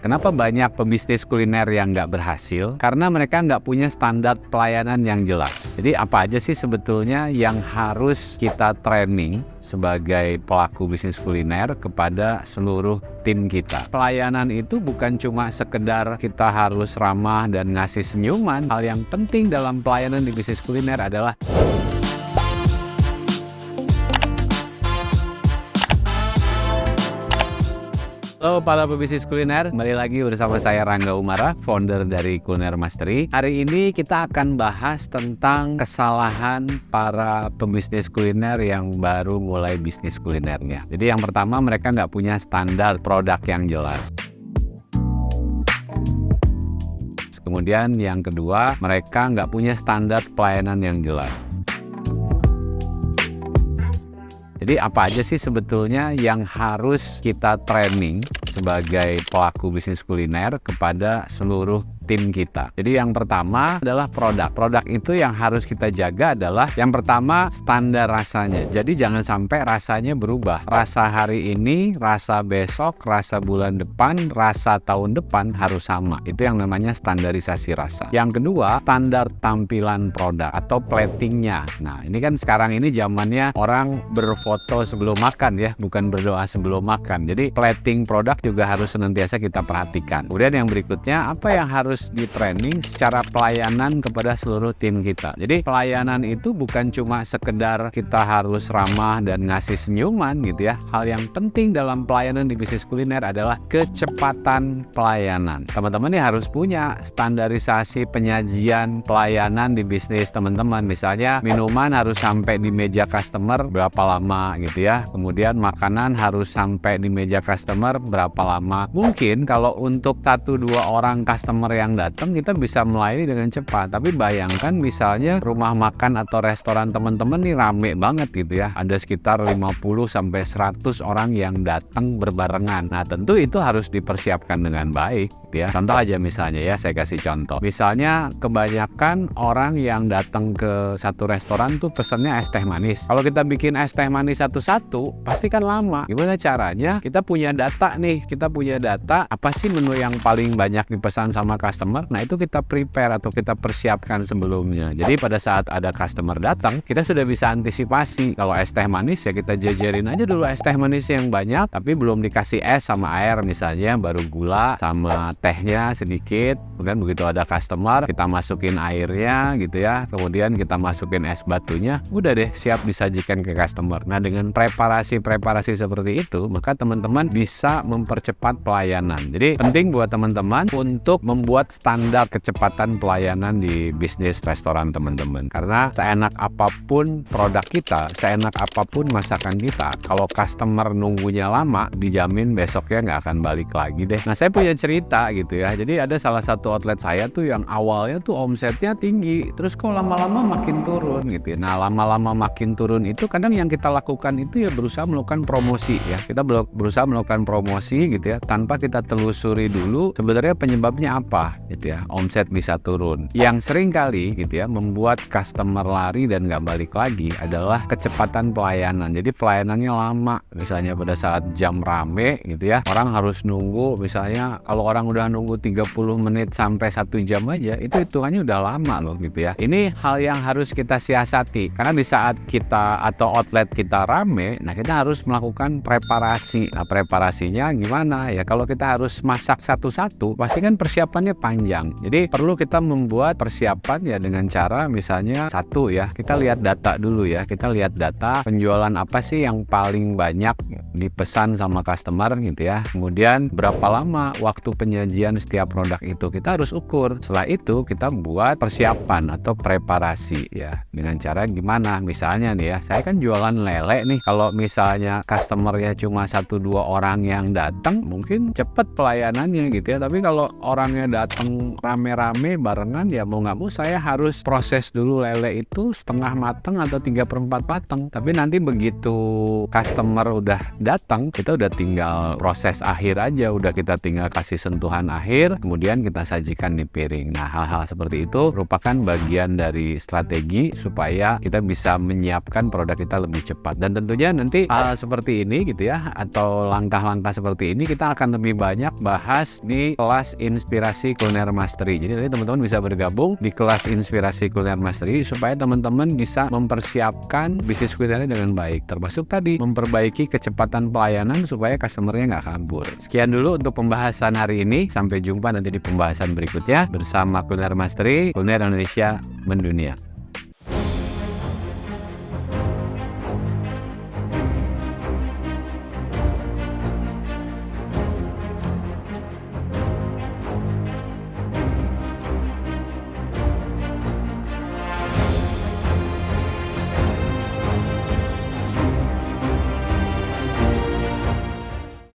Kenapa banyak pebisnis kuliner yang nggak berhasil? Karena mereka nggak punya standar pelayanan yang jelas. Jadi apa aja sih sebetulnya yang harus kita training sebagai pelaku bisnis kuliner kepada seluruh tim kita? Pelayanan itu bukan cuma sekedar kita harus ramah dan ngasih senyuman. Hal yang penting dalam pelayanan di bisnis kuliner adalah halo para pebisnis kuliner, kembali lagi bersama saya Rangga Umara, founder dari Kuliner Mastery. Hari ini kita akan bahas tentang kesalahan para pebisnis kuliner yang baru mulai bisnis kulinernya. Jadi yang pertama, mereka nggak punya standar produk yang jelas. Kemudian yang kedua, mereka nggak punya standar pelayanan yang jelas. Jadi apa aja sih sebetulnya yang harus kita training sebagai pelaku bisnis kuliner kepada seluruh tim kita? Jadi yang pertama adalah produk. Produk itu yang harus kita jaga adalah yang pertama standar rasanya. Jadi jangan sampai rasanya berubah. Rasa hari ini, rasa besok, rasa bulan depan, rasa tahun depan harus sama. Itu yang namanya standarisasi rasa. Yang kedua, standar tampilan produk atau platingnya. Nah ini kan sekarang ini zamannya orang berfoto sebelum makan ya, bukan berdoa sebelum makan. Jadi plating produk juga harus senantiasa kita perhatikan. Kemudian yang berikutnya, apa yang harus di training secara pelayanan kepada seluruh tim kita. Jadi pelayanan itu bukan cuma sekedar kita harus ramah dan ngasih senyuman gitu ya. Hal yang penting dalam pelayanan di bisnis kuliner adalah kecepatan pelayanan. Teman-teman nih harus punya standarisasi penyajian pelayanan di bisnis teman-teman. Misalnya minuman harus sampai di meja customer berapa lama gitu ya. Kemudian makanan harus sampai di meja customer berapa lama. Mungkin kalau untuk 1-2 orang customer yang datang kita bisa melayani dengan cepat, tapi bayangkan misalnya rumah makan atau restoran teman-teman nih rame banget gitu ya, ada sekitar 50-100 orang yang datang berbarengan. Nah tentu itu harus dipersiapkan dengan baik gitu ya. Contoh aja misalnya ya, saya kasih contoh, misalnya kebanyakan orang yang datang ke satu restoran tuh pesennya es teh manis. Kalau kita bikin es teh manis satu-satu pasti kan lama. Gimana caranya? Kita punya data nih, kita punya data apa sih menu yang paling banyak dipesan sama customer. Nah itu kita prepare atau kita persiapkan sebelumnya. Jadi pada saat ada customer datang, kita sudah bisa antisipasi. Kalau es teh manis ya kita jajarin aja dulu es teh manis yang banyak, tapi belum dikasih es sama air misalnya, baru gula sama tehnya sedikit. Kemudian begitu ada customer, kita masukin airnya gitu ya, kemudian kita masukin es batunya, udah deh siap disajikan ke customer. Nah dengan preparasi seperti itu, maka teman-teman bisa mempercepat pelayanan. Jadi penting buat teman-teman untuk membuat standar kecepatan pelayanan di bisnis restoran teman-teman. Karena seenak apapun produk kita, seenak apapun masakan kita, kalau customer nunggunya lama, dijamin besoknya nggak akan balik lagi deh. Nah saya punya cerita gitu ya. Jadi ada salah satu outlet saya tuh yang awalnya tuh omsetnya tinggi, terus kok lama-lama makin turun gitu ya. Nah lama-lama makin turun itu kadang yang kita lakukan itu ya berusaha melakukan promosi ya. Kita berusaha melakukan promosi gitu ya, tanpa kita telusuri dulu sebenarnya penyebabnya apa gitu ya, omset bisa turun. Yang sering kali gitu ya membuat customer lari dan nggak balik lagi adalah kecepatan pelayanan. Jadi pelayanannya lama, misalnya pada saat jam rame gitu ya, orang harus nunggu. Misalnya kalau orang udah nunggu 30 menit sampai 1 jam aja, itu hitungannya udah lama loh gitu ya. Ini hal yang harus kita siasati, karena di saat kita atau outlet kita rame, nah kita harus melakukan preparasi. Nah preparasinya gimana ya? Kalau kita harus masak satu-satu, pasti kan persiapannya panjang. Jadi perlu kita membuat persiapan ya dengan cara misalnya satu ya, kita lihat data dulu ya. Kita lihat data penjualan apa sih yang paling banyak dipesan sama customer gitu ya. Kemudian berapa lama waktu penyajian setiap produk itu, kita harus ukur. Setelah itu kita buat persiapan atau preparasi ya. Dengan cara gimana? Misalnya nih ya, saya kan jualan lele nih. Kalau misalnya customernya cuma 1-2 orang yang datang, mungkin cepet pelayanannya gitu ya. Tapi kalau orangnya datang rame-rame barengan ya mau nggak mau saya harus proses dulu lele itu setengah matang atau 3/4 matang. Tapi nanti begitu customer udah datang, kita udah tinggal proses akhir aja, udah kita tinggal kasih sentuhan olahan akhir, kemudian kita sajikan di piring. Nah, hal-hal seperti itu merupakan bagian dari strategi supaya kita bisa menyiapkan produk kita lebih cepat. Dan tentunya nanti hal seperti ini gitu ya, atau langkah-langkah seperti ini kita akan lebih banyak bahas di kelas Inspirasi Kuliner Mastery. Jadi nanti teman-teman bisa bergabung di kelas Inspirasi Kuliner Mastery supaya teman-teman bisa mempersiapkan bisnis kulinernya dengan baik, termasuk tadi memperbaiki kecepatan pelayanan supaya customernya nggak kabur. Sekian dulu untuk pembahasan hari ini. Sampai jumpa nanti di pembahasan berikutnya bersama Kuliner Mastery, kuliner Indonesia mendunia.